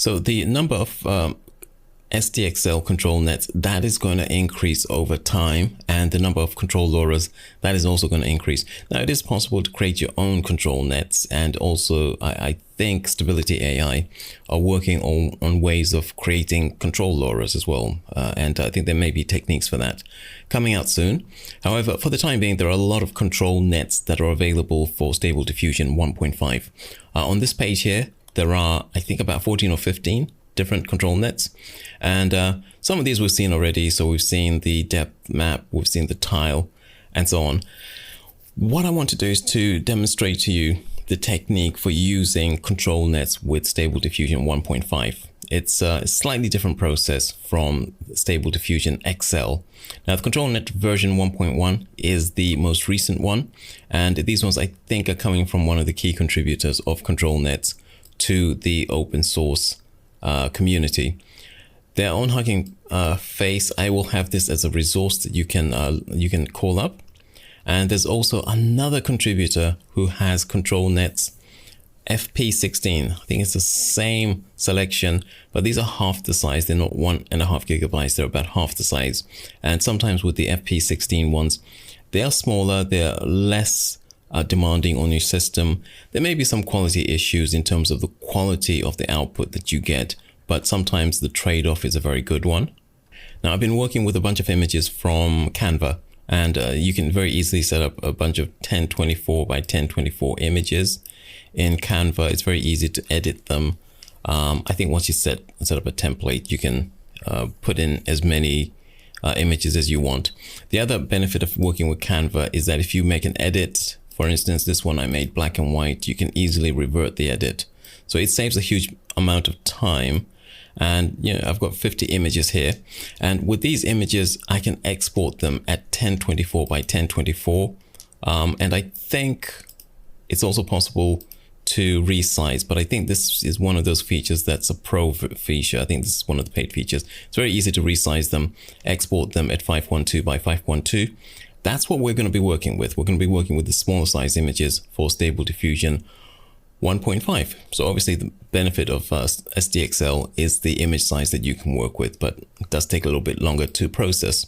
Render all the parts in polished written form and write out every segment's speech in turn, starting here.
So the number of SDXL control nets, that is going to increase over time, and the number of control LoRa's, that is also going to increase. Now, it is possible to create your own control nets, and also I think Stability AI are working on ways of creating control LoRa's as well, and I think there may be techniques for that coming out soon. However, for the time being, there are a lot of control nets that are available for Stable Diffusion 1.5. On this page here, there are, I think, about 14 or 15 different control nets, and some of these we've seen already. So we've seen the depth map, we've seen the tile, and so on. What I want to do is to demonstrate to you the technique for using control nets with Stable Diffusion 1.5. It's a slightly different process from Stable Diffusion XL. Now, the ControlNet version 1.1 is the most recent one, and these ones I think are coming from one of the key contributors of ControlNets to the open source community. Their own Hugging Face, I will have this as a resource that you can call up. And there's also another contributor who has ControlNets FP16. I think it's the same selection, but these are half the size. They're not 1.5 gigabytes. They're about half the size. And sometimes with the FP16 ones, they are smaller. They're less demanding on your system. There may be some quality issues in terms of the quality of the output that you get, but sometimes the trade-off is a very good one. Now, I've been working with a bunch of images from Canva, and you can very easily set up a bunch of 1024 by 1024 images in Canva. It's very easy to edit them. I think once you set up a template, you can put in as many images as you want. The other benefit of working with Canva is that if you make an edit, for instance, this one I made black and white, you can easily revert the edit. So it saves a huge amount of time. And I've got 50 images here. And with these images, I can export them at 1024 by 1024. And I think it's also possible to resize, but I think this is one of those features that's a pro feature. I think this is one of the paid features. It's very easy to resize them, export them at 512 by 512. That's what we're going to be working with. We're going to be working with the smaller size images for Stable Diffusion 1.5. So obviously the benefit of SDXL is the image size that you can work with, but it does take a little bit longer to process.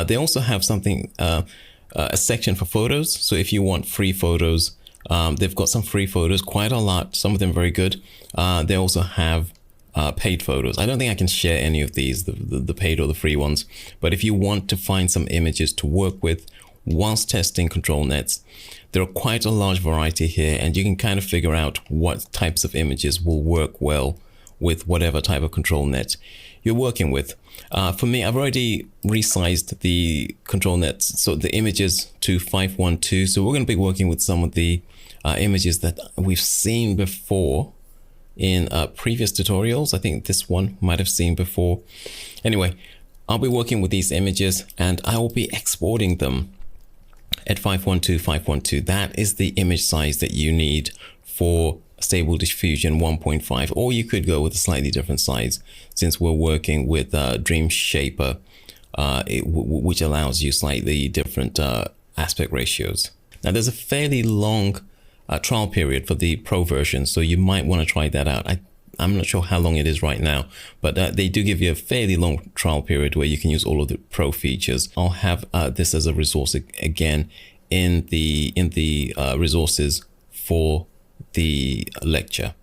They also have something, a section for photos. So if you want free photos, they've got some free photos, quite a lot, some of them very good. They also have paid photos. I don't think I can share any of these, the paid or the free ones. But if you want to find some images to work with whilst testing control nets, there are quite a large variety here, and you can kind of figure out what types of images will work well with whatever type of control net you're working with. For me, I've already resized the control nets, so the images to 512. So we're going to be working with some of the images that we've seen before in previous tutorials. I think this one might have seen before. Anyway, I'll be working with these images and I will be exporting them at 512, 512. That is the image size that you need for Stable Diffusion 1.5, or you could go with a slightly different size since we're working with Dream Shaper, which allows you slightly different aspect ratios. Now, there's a fairly long trial period for the Pro version, so you might want to try that out. I'm not sure how long it is right now, but they do give you a fairly long trial period where you can use all of the Pro features. I'll have this as a resource again in the resources for the lecture.